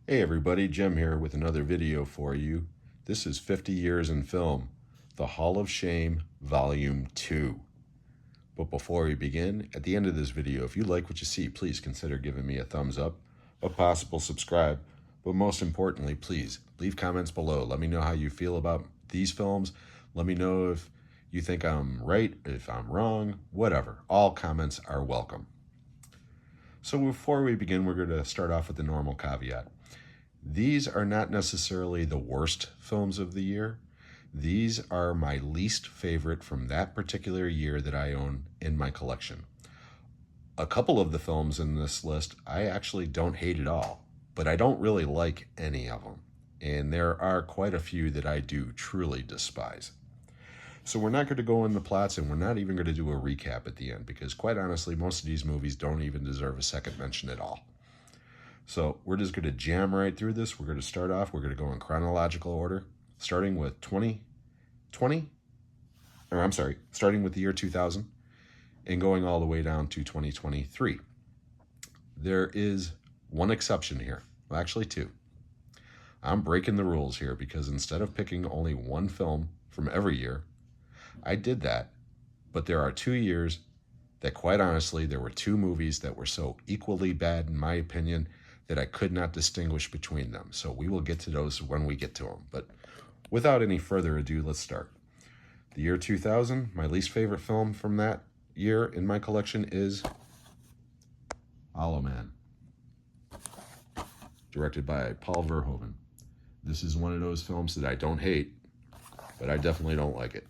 Hey everybody, Jim here with another video for you. This is 50 Years in Film, The Hall of Shame, Volume 2. But before we begin, at the end of this video, if you like what you see, please consider giving me a thumbs up, a possible subscribe, but most importantly, please leave comments below. Let me know how you feel about these films. Let me know if you think I'm right, if I'm wrong, whatever. All comments are welcome. So before we begin, we're going to start off with the normal caveat. These are not necessarily the worst films of the year. These are my least favorite from that particular year that I own in my collection. A couple of the films in this list I actually don't hate at all, but I don't really like any of them. And there are quite a few that I do truly despise. So we're not going to go into plots, and we're not even going to do a recap at the end, because quite honestly, most of these movies don't even deserve a second mention at all. So we're just going to jam right through this. We're going to start off, we're going to go in chronological order, starting with starting with the year 2000 and going all the way down to 2023. There is one exception here. Well, actually two. I'm breaking the rules here because instead of picking only one film from every year, I did that, but there are 2 years that, quite honestly, there were two movies that were so equally bad, in my opinion, that I could not distinguish between them. So we will get to those when we get to them. But without any further ado, let's start. The year 2000, my least favorite film from that year in my collection is Hollow Man, directed by Paul Verhoeven. This is one of those films that I don't hate, but I definitely don't like it.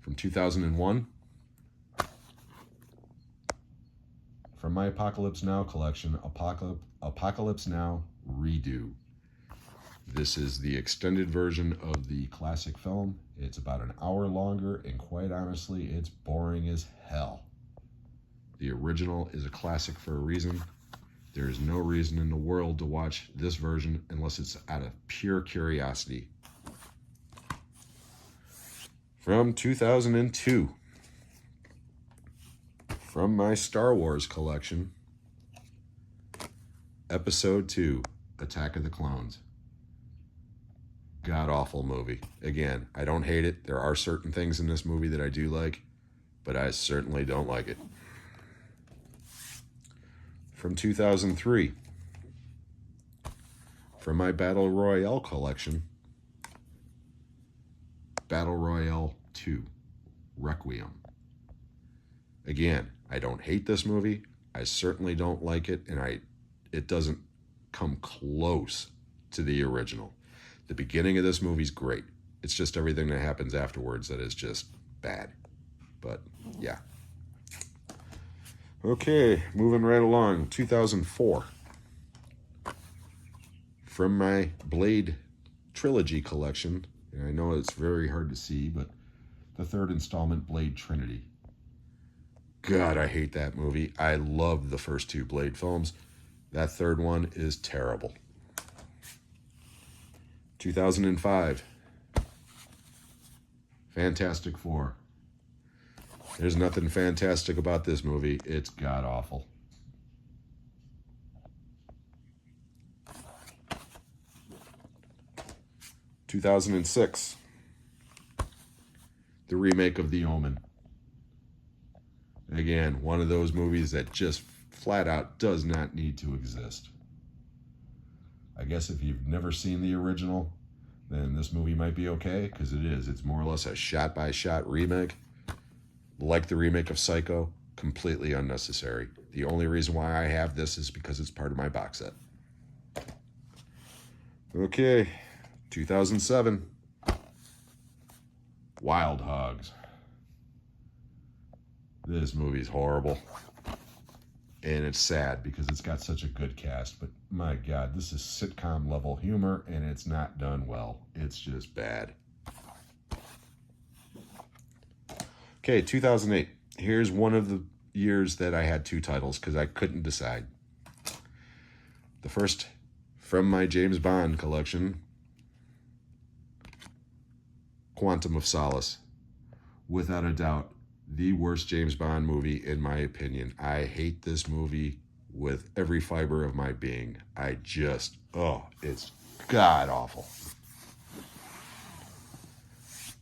From 2001, from my Apocalypse Now collection, Apocalypse Now Redo. This is the extended version of the classic film. It's about an hour longer, and quite honestly, it's boring as hell. The original is a classic for a reason. There is no reason in the world to watch this version unless it's out of pure curiosity. From 2002, from my Star Wars collection, Episode 2, Attack of the Clones. God-awful movie. Again, I don't hate it. There are certain things in this movie that I do like, but I certainly don't like it. From 2003, from my Battle Royale collection, Battle Royale 2, Requiem. Again, I don't hate this movie. I certainly don't like it, and it doesn't come close to the original. The beginning of this movie's great. It's just everything that happens afterwards that is just bad. But yeah. Okay, moving right along. 2004. From my Blade trilogy collection, and I know it's very hard to see, but the third installment, Blade Trinity. God, I hate that movie. I love the first two Blade films. That third one is terrible. 2005. Fantastic Four. There's nothing fantastic about this movie. It's god-awful. 2006. The remake of The Omen. Again, one of those movies that just flat out does not need to exist. I guess if you've never seen the original, then this movie might be okay, because it is. It's more or less a shot-by-shot remake. Like the remake of Psycho, completely unnecessary. The only reason why I have this is because it's part of my box set. Okay, 2007. Wild Hogs. This movie's horrible. And it's sad because it's got such a good cast. But my God, this is sitcom level humor, and it's not done well. It's just bad. Okay, 2008. Here's one of the years that I had two titles because I couldn't decide. The first, from my James Bond collection, Quantum of Solace. Without a doubt, the worst James Bond movie in my opinion. I hate this movie with every fiber of my being. I just, oh, it's god awful.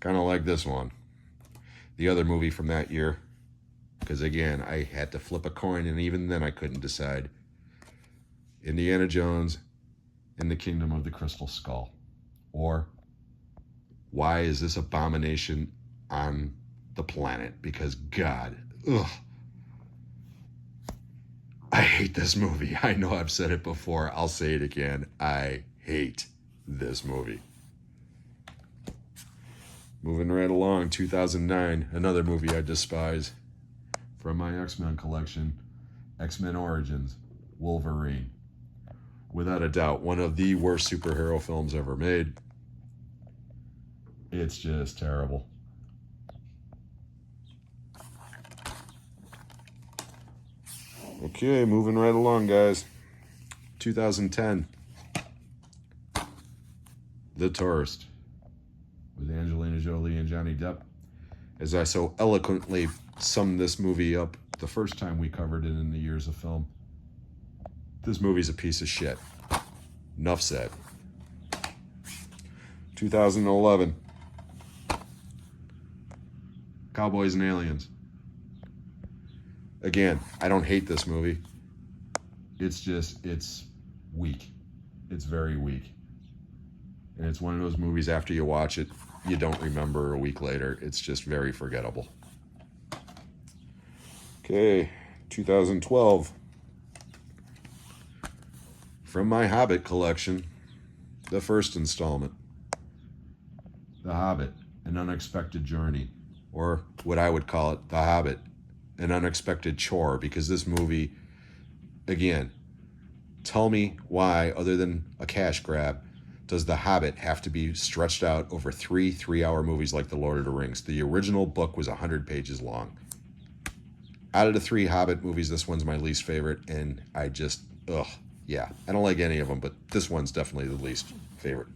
Kind of like this one. The other movie from that year, because again, I had to flip a coin, and even then I couldn't decide. Indiana Jones and the Kingdom of the Crystal Skull. Or, why is this abomination on the planet? Because God, ugh. I hate this movie. I know I've said it before. I'll say it again. I hate this movie. Moving right along, 2009, another movie I despise. From my X-Men collection, X-Men Origins, Wolverine. Without a doubt, one of the worst superhero films ever made. It's just terrible. Okay, moving right along, guys. 2010, The Tourist, with Angelina Jolie and Johnny Depp. As I so eloquently summed this movie up the first time we covered it in the years of film, this movie's a piece of shit. Enough said. 2011, Cowboys and Aliens. Again, I don't hate this movie. It's just, it's weak. It's very weak. And it's one of those movies, after you watch it, you don't remember a week later. It's just very forgettable. Okay, 2012. From my Hobbit collection, the first installment. The Hobbit, An Unexpected Journey. Or what I would call it, The Hobbit, An Unexpected Chore. Because this movie, again, tell me why, other than a cash grab, does The Hobbit have to be stretched out over three 3-hour movies like The Lord of the Rings? The original book was 100 pages long. Out of the 3 Hobbit movies, this one's my least favorite, and I just, ugh, yeah. I don't like any of them, but this one's definitely the least favorite.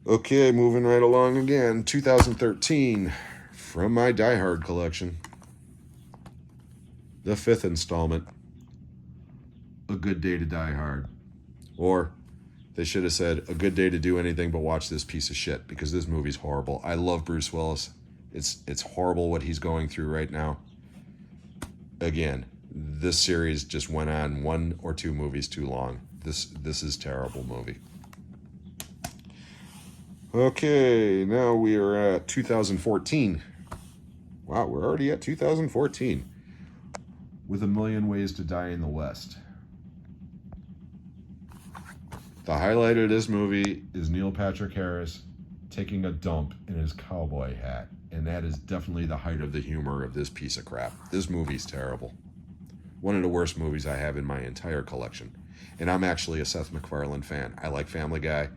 Okay, moving right along again. 2013, from my Die Hard collection, the 5th installment, A Good Day to Die Hard. Or, they should have said, A Good Day to Do Anything But Watch This Piece of Shit, because this movie's horrible. I love Bruce Willis. It's horrible what he's going through right now. Again, this series just went on 1 or 2 movies too long. This is a terrible movie. Okay, now we are at 2014. Wow, we're already at 2014. With A Million Ways to Die in the West. The highlight of this movie is Neil Patrick Harris taking a dump in his cowboy hat. And that is definitely the height of the humor of this piece of crap. This movie's terrible. One of the worst movies I have in my entire collection. And I'm actually a Seth MacFarlane fan. I like Family Guy.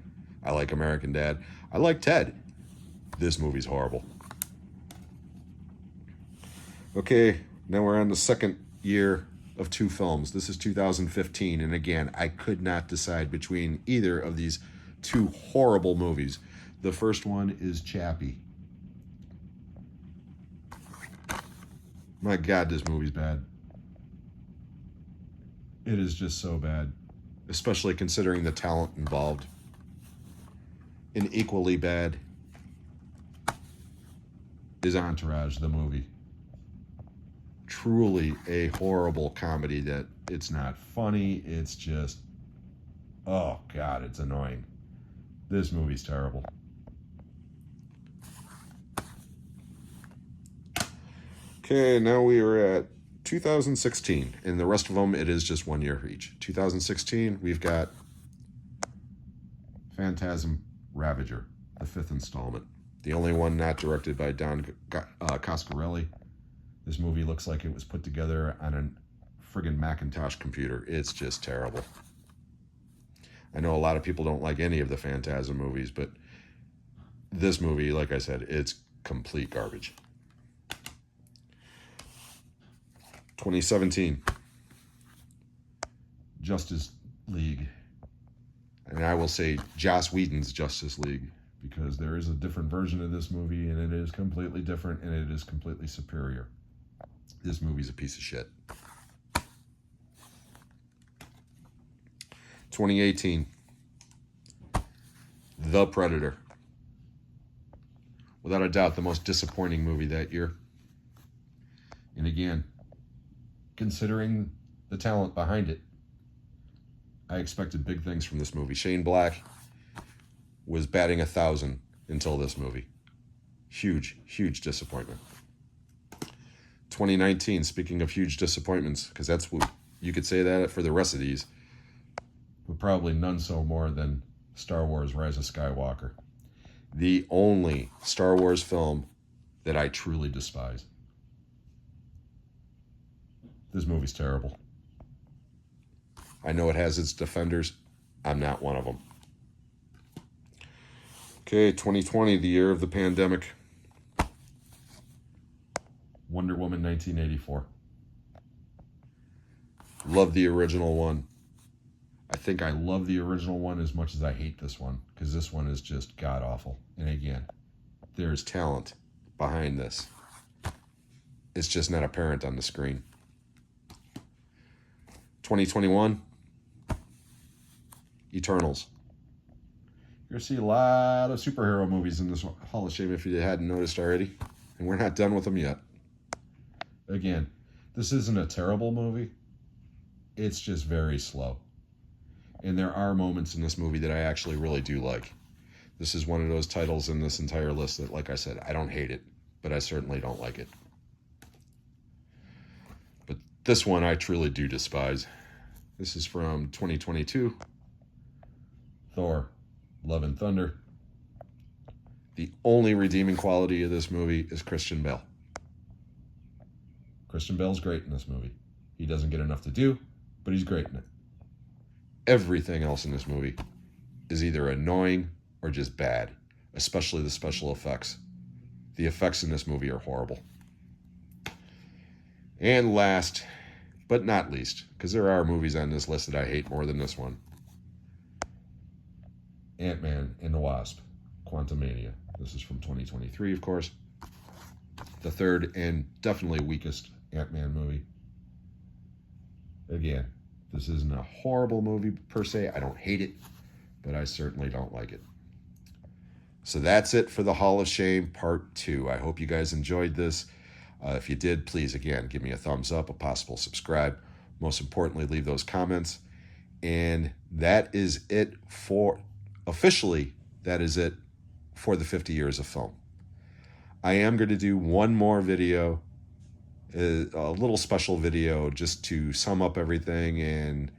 I like American Dad. I like Ted. This movie's horrible. Okay, now we're on the second year of 2 films. This is 2015, and again, I could not decide between either of these 2 horrible movies. The first one is Chappie. My God, this movie's bad. It is just so bad, especially considering the talent involved. And equally bad is Entourage, the movie. Truly a horrible comedy that it's not funny. It's just, oh God, it's annoying. This movie's terrible. Okay, now we are at 2016, and the rest of them, it is just 1 year each. 2016, we've got Phantasm Ravager, the 5th installment. The only one not directed by Don Coscarelli. This movie looks like it was put together on a friggin' Macintosh computer. It's just terrible. I know a lot of people don't like any of the Phantasm movies, but this movie, like I said, it's complete garbage. 2017, Justice League. And I will say Joss Whedon's Justice League, because there is a different version of this movie, and it is completely different, and it is completely superior. This movie's a piece of shit. 2018, The Predator. Without a doubt, the most disappointing movie that year. And again, considering the talent behind it, I expected big things from this movie. Shane Black was batting 1,000 until this movie. Huge, huge disappointment. 2019, speaking of huge disappointments, because that's what you could say that for the rest of these, but probably none so more than Star Wars Rise of Skywalker. The only Star Wars film that I truly despise. This movie's terrible. I know it has its defenders. I'm not one of them. Okay, 2020, the year of the pandemic. Wonder Woman 1984. Love the original one. I think I love the original one as much as I hate this one, because this one is just god-awful. And again, there's talent behind this. It's just not apparent on the screen. 2021, Eternals. You're going to see a lot of superhero movies in this Hall of Shame if you hadn't noticed already. And we're not done with them yet. Again, this isn't a terrible movie. It's just very slow. And there are moments in this movie that I actually really do like. This is one of those titles in this entire list that, like I said, I don't hate it, but I certainly don't like it. But this one I truly do despise. This is from 2022. Thor, Love and Thunder. The only redeeming quality of this movie is Christian Bale. Christian Bale's great in this movie. He doesn't get enough to do, but he's great in it. Everything else in this movie is either annoying or just bad, especially the special effects. The effects in this movie are horrible. And last, but not least, because there are movies on this list that I hate more than this one, Ant-Man and the Wasp, Quantumania. This is from 2023, of course. The third and definitely weakest Ant-Man movie. Again, this isn't a horrible movie per se. I don't hate it, but I certainly don't like it. So that's it for the Hall of Shame Part 2. I hope you guys enjoyed this. If you did, please, again, give me a thumbs up, a possible subscribe. Most importantly, leave those comments. And that is it for, officially, that is it for the 50 years of film. I am going to do one more video, a little special video, just to sum up everything and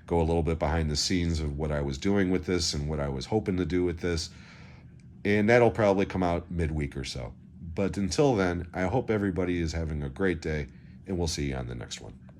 go a little bit behind the scenes of what I was doing with this and what I was hoping to do with this. And that'll probably come out midweek or so. But until then, I hope everybody is having a great day, and we'll see you on the next one.